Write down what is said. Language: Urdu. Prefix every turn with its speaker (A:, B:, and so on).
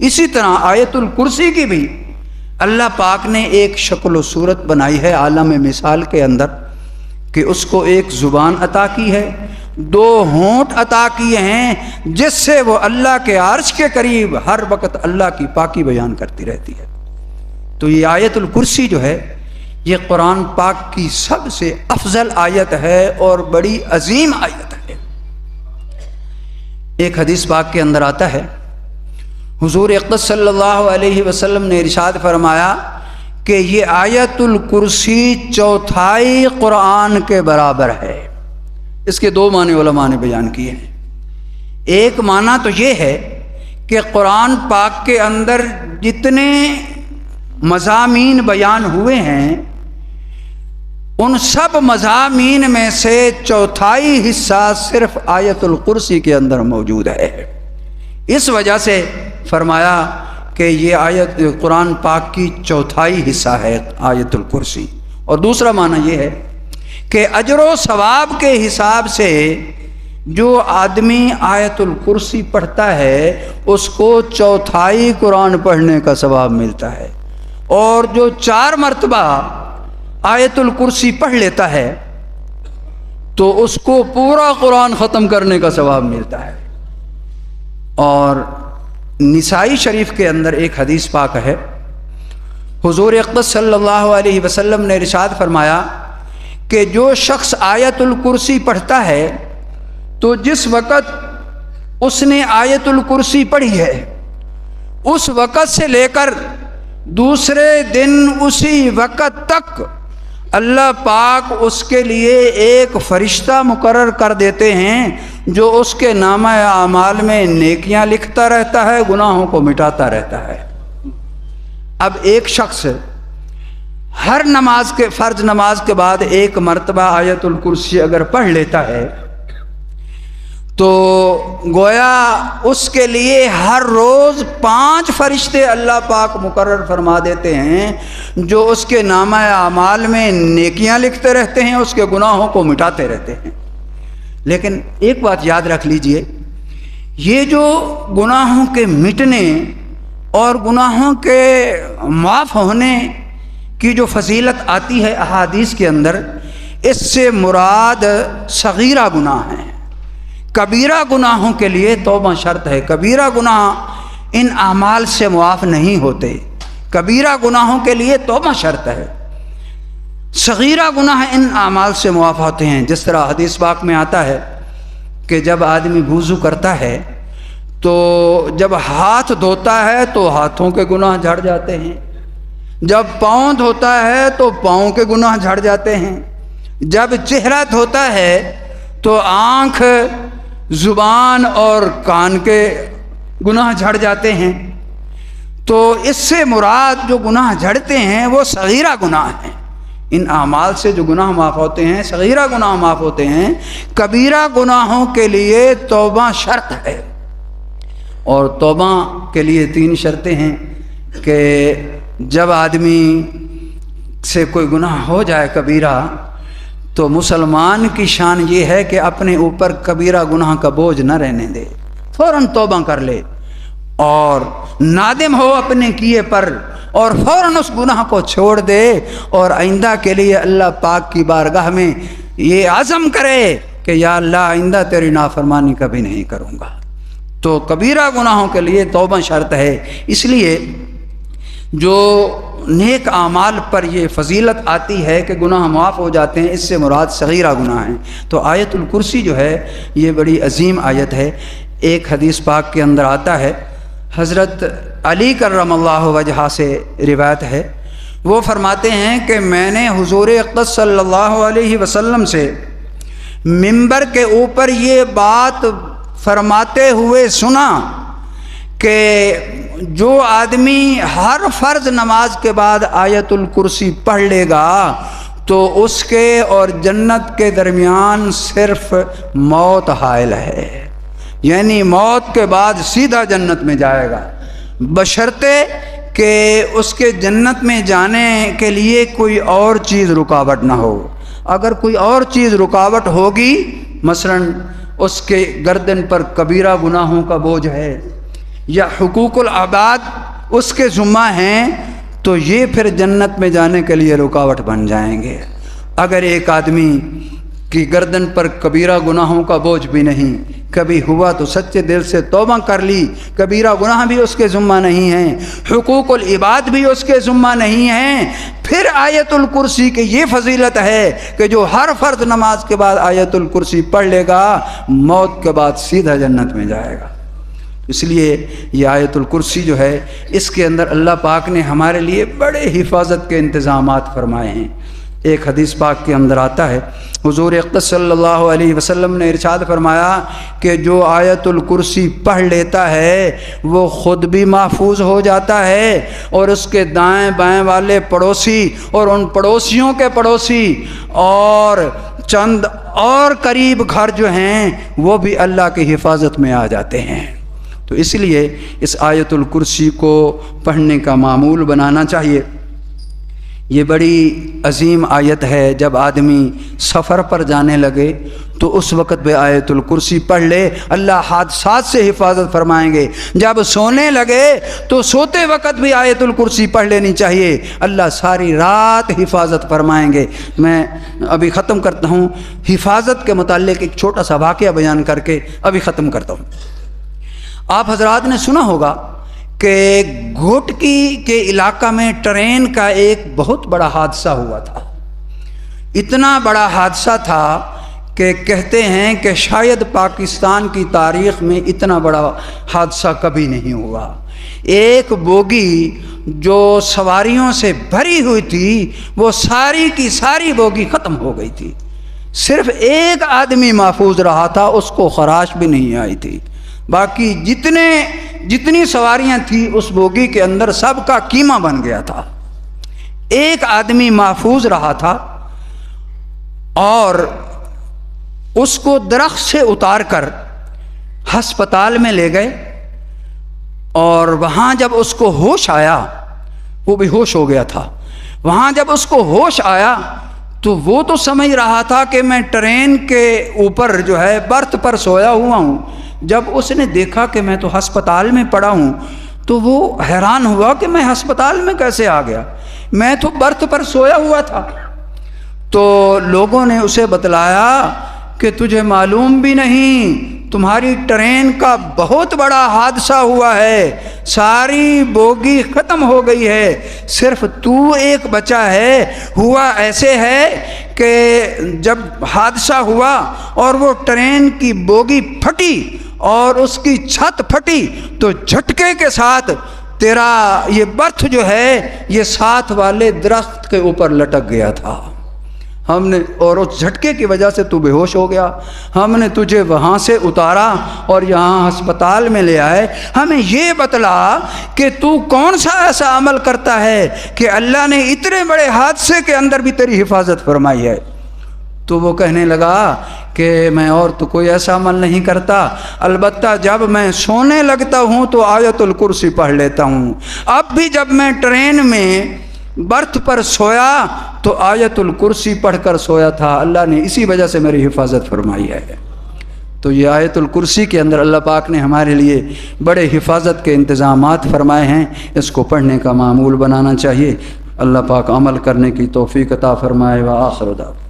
A: اسی طرح آیت الکرسی کی بھی اللہ پاک نے ایک شکل و صورت بنائی ہے عالم مثال کے اندر کہ اس کو ایک زبان عطا کی ہے، 2 ہونٹ عطا کیے ہیں جس سے وہ اللہ کے عرش کے قریب ہر وقت اللہ کی پاکی بیان کرتی رہتی ہے۔ تو یہ آیت الکرسی جو ہے یہ قرآن پاک کی سب سے افضل آیت ہے اور بڑی عظیم آیت ہے۔ ایک حدیث پاک کے اندر آتا ہے، حضور اقدس صلی اللہ علیہ وسلم نے ارشاد فرمایا کہ یہ آیت الکرسی 1/4 قرآن کے برابر ہے۔ اس کے 2 معنی علماء نے بیان کیے ہیں۔ ایک معنی تو یہ ہے کہ قرآن پاک کے اندر جتنے مضامین بیان ہوئے ہیں ان سب مضامین میں سے 1/4 حصہ صرف آیت الکرسی کے اندر موجود ہے۔ اس وجہ سے فرمایا کہ یہ آیت قرآن پاک کی 1/4 حصہ ہے آیت الکرسی۔ اور دوسرا معنی یہ ہے کہ اجر و ثواب کے حساب سے جو آدمی آیت الکرسی پڑھتا ہے اس کو 1/4 قرآن پڑھنے کا ثواب ملتا ہے، اور جو 4 مرتبہ آیت الکرسی پڑھ لیتا ہے تو اس کو پورا قرآن ختم کرنے کا ثواب ملتا ہے۔ اور نسائی شریف کے اندر ایک حدیث پاک ہے، حضور اقدس صلی اللہ علیہ وسلم نے ارشاد فرمایا کہ جو شخص آیت الکرسی پڑھتا ہے تو جس وقت اس نے آیت الکرسی پڑھی ہے اس وقت سے لے کر دوسرے دن اسی وقت تک اللہ پاک اس کے لیے ایک فرشتہ مقرر کر دیتے ہیں جو اس کے نامہ اعمال میں نیکیاں لکھتا رہتا ہے، گناہوں کو مٹاتا رہتا ہے۔ اب ایک شخص ہر نماز کے فرض نماز کے بعد 1 مرتبہ آیت الکرسی اگر پڑھ لیتا ہے تو گویا اس کے لیے ہر روز 5 فرشتے اللہ پاک مقرر فرما دیتے ہیں جو اس کے نامہ اعمال میں نیکیاں لکھتے رہتے ہیں، اس کے گناہوں کو مٹاتے رہتے ہیں۔ لیکن ایک بات یاد رکھ لیجئے، یہ جو گناہوں کے مٹنے اور گناہوں کے معاف ہونے کی جو فضیلت آتی ہے احادیث کے اندر، اس سے مراد صغیرہ گناہ ہیں۔ کبیرہ گناہوں کے لیے توبہ شرط ہے۔ کبیرہ گناہ ان اعمال سے معاف نہیں ہوتے، کبیرہ گناہوں کے لیے توبہ شرط ہے، صغیرہ گناہ ان اعمال سے معاف ہوتے ہیں۔ جس طرح حدیث پاک میں آتا ہے کہ جب آدمی وضو کرتا ہے تو جب ہاتھ دھوتا ہے تو ہاتھوں کے گناہ جھڑ جاتے ہیں، جب پاؤں دھوتا ہے تو پاؤں کے گناہ جھڑ جاتے ہیں، جب چہرہ دھوتا ہے تو آنکھ، زبان اور کان کے گناہ جھڑ جاتے ہیں۔ تو اس سے مراد جو گناہ جھڑتے ہیں وہ صغیرہ گناہ ہیں۔ ان اعمال سے جو گناہ معاف ہوتے ہیں صغیرہ گناہ معاف ہوتے ہیں۔ کبیرہ گناہوں کے لیے توبہ شرط ہے، اور توبہ کے لیے 3 شرطیں ہیں کہ جب آدمی سے کوئی گناہ ہو جائے کبیرہ تو مسلمان کی شان یہ ہے کہ اپنے اوپر کبیرہ گناہ کا بوجھ نہ رہنے دے، فوراً توبہ کر لے اور نادم ہو اپنے کیے پر، اور فوراً اس گناہ کو چھوڑ دے، اور آئندہ کے لیے اللہ پاک کی بارگاہ میں یہ عزم کرے کہ یا اللہ آئندہ تیری نافرمانی کبھی نہیں کروں گا۔ تو کبیرہ گناہوں کے لیے توبہ شرط ہے۔ اس لیے جو نیک اعمال پر یہ فضیلت آتی ہے کہ گناہ معاف ہو جاتے ہیں، اس سے مراد صغیرہ گناہ ہیں۔ تو آیت الکرسی جو ہے یہ بڑی عظیم آیت ہے۔ ایک حدیث پاک کے اندر آتا ہے، حضرت علی کرم اللہ وجہہ سے روایت ہے، وہ فرماتے ہیں کہ میں نے حضور اقدس صلی اللہ علیہ وسلم سے منبر کے اوپر یہ بات فرماتے ہوئے سنا کہ جو آدمی ہر فرض نماز کے بعد آیت الکرسی پڑھ لے گا تو اس کے اور جنت کے درمیان صرف موت حائل ہے، یعنی موت کے بعد سیدھا جنت میں جائے گا، بشرطے کہ اس کے جنت میں جانے کے لیے کوئی اور چیز رکاوٹ نہ ہو۔ اگر کوئی اور چیز رکاوٹ ہوگی، مثلا اس کے گردن پر کبیرہ گناہوں کا بوجھ ہے، یا حقوق العباد اس کے ذمہ ہیں تو یہ پھر جنت میں جانے کے لیے رکاوٹ بن جائیں گے۔ اگر ایک آدمی کی گردن پر کبیرہ گناہوں کا بوجھ بھی نہیں، کبھی ہوا تو سچے دل سے توبہ کر لی، کبیرہ گناہ بھی اس کے ذمہ نہیں ہیں، حقوق العباد بھی اس کے ذمہ نہیں ہیں، پھر آیت الکرسی کی یہ فضیلت ہے کہ جو ہر فرض نماز کے بعد آیت الکرسی پڑھ لے گا موت کے بعد سیدھا جنت میں جائے گا۔ اس لیے یہ آیت الکرسی جو ہے اس کے اندر اللہ پاک نے ہمارے لیے بڑے حفاظت کے انتظامات فرمائے ہیں۔ ایک حدیث پاک کے اندر آتا ہے، حضور اقدس صلی اللہ علیہ وسلم نے ارشاد فرمایا کہ جو آیت الکرسی پڑھ لیتا ہے وہ خود بھی محفوظ ہو جاتا ہے اور اس کے دائیں بائیں والے پڑوسی اور ان پڑوسیوں کے پڑوسی اور چند اور قریب گھر جو ہیں وہ بھی اللہ کی حفاظت میں آ جاتے ہیں۔ تو اس لیے اس آیت الکرسی کو پڑھنے کا معمول بنانا چاہیے۔ یہ بڑی عظیم آیت ہے، جب آدمی سفر پر جانے لگے تو اس وقت بھی آیت الکرسی پڑھ لے، اللہ حادثات سے حفاظت فرمائیں گے۔ جب سونے لگے تو سوتے وقت بھی آیت الکرسی پڑھ لینی چاہیے، اللہ ساری رات حفاظت فرمائیں گے۔ میں ابھی ختم کرتا ہوں، حفاظت کے متعلق ایک چھوٹا سا واقعہ بیان کر کے ابھی ختم کرتا ہوں۔ آپ حضرات نے سنا ہوگا کہ گھوٹکی کے علاقہ میں ٹرین کا ایک بہت بڑا حادثہ ہوا تھا۔ اتنا بڑا حادثہ تھا کہ کہتے ہیں کہ شاید پاکستان کی تاریخ میں اتنا بڑا حادثہ کبھی نہیں ہوا۔ ایک بوگی جو سواریوں سے بھری ہوئی تھی وہ ساری کی ساری بوگی ختم ہو گئی تھی، صرف ایک آدمی محفوظ رہا تھا، اس کو خراش بھی نہیں آئی تھی، باقی جتنی سواریاں تھیں اس بوگی کے اندر سب کا کیما بن گیا تھا۔ ایک آدمی محفوظ رہا تھا اور اس کو درخت سے اتار کر ہسپتال میں لے گئے اور وہاں جب اس کو ہوش آیا، وہ بھی ہوش ہو گیا تھا، وہاں جب اس کو ہوش آیا تو وہ تو سمجھ رہا تھا کہ میں ٹرین کے اوپر جو ہے برتھ پر سویا ہوا ہوں۔ جب اس نے دیکھا کہ میں تو ہسپتال میں پڑا ہوں تو وہ حیران ہوا کہ میں ہسپتال میں کیسے آ گیا، میں تو برتھ پر سویا ہوا تھا۔ تو لوگوں نے اسے بتلایا کہ تجھے معلوم بھی نہیں، تمہاری ٹرین کا بہت بڑا حادثہ ہوا ہے، ساری بوگی ختم ہو گئی ہے، صرف تو ایک بچا ہے۔ ہوا ایسے ہے کہ جب حادثہ ہوا اور وہ ٹرین کی بوگی پھٹی اور اس کی چھت پھٹی تو جھٹکے کے ساتھ تیرا یہ برتھ جو ہے یہ ساتھ والے درخت کے اوپر لٹک گیا تھا، ہم نے اور اس جھٹکے کی وجہ سے تو بے ہوش ہو گیا، ہم نے تجھے وہاں سے اتارا اور یہاں ہسپتال میں لے آئے۔ ہمیں یہ بتلا کہ تو کون سا ایسا عمل کرتا ہے کہ اللہ نے اتنے بڑے حادثے کے اندر بھی تیری حفاظت فرمائی ہے۔ تو وہ کہنے لگا کہ میں اور تو کوئی ایسا عمل نہیں کرتا، البتہ جب میں سونے لگتا ہوں تو آیت الکرسی پڑھ لیتا ہوں۔ اب بھی جب میں ٹرین میں برتھ پر سویا تو آیت الکرسی پڑھ کر سویا تھا، اللہ نے اسی وجہ سے میری حفاظت فرمائی ہے۔ تو یہ آیت الکرسی کے اندر اللہ پاک نے ہمارے لیے بڑے حفاظت کے انتظامات فرمائے ہیں، اس کو پڑھنے کا معمول بنانا چاہیے۔ اللہ پاک عمل کرنے کی توفیق عطا فرمائے۔ وآخر دعوانا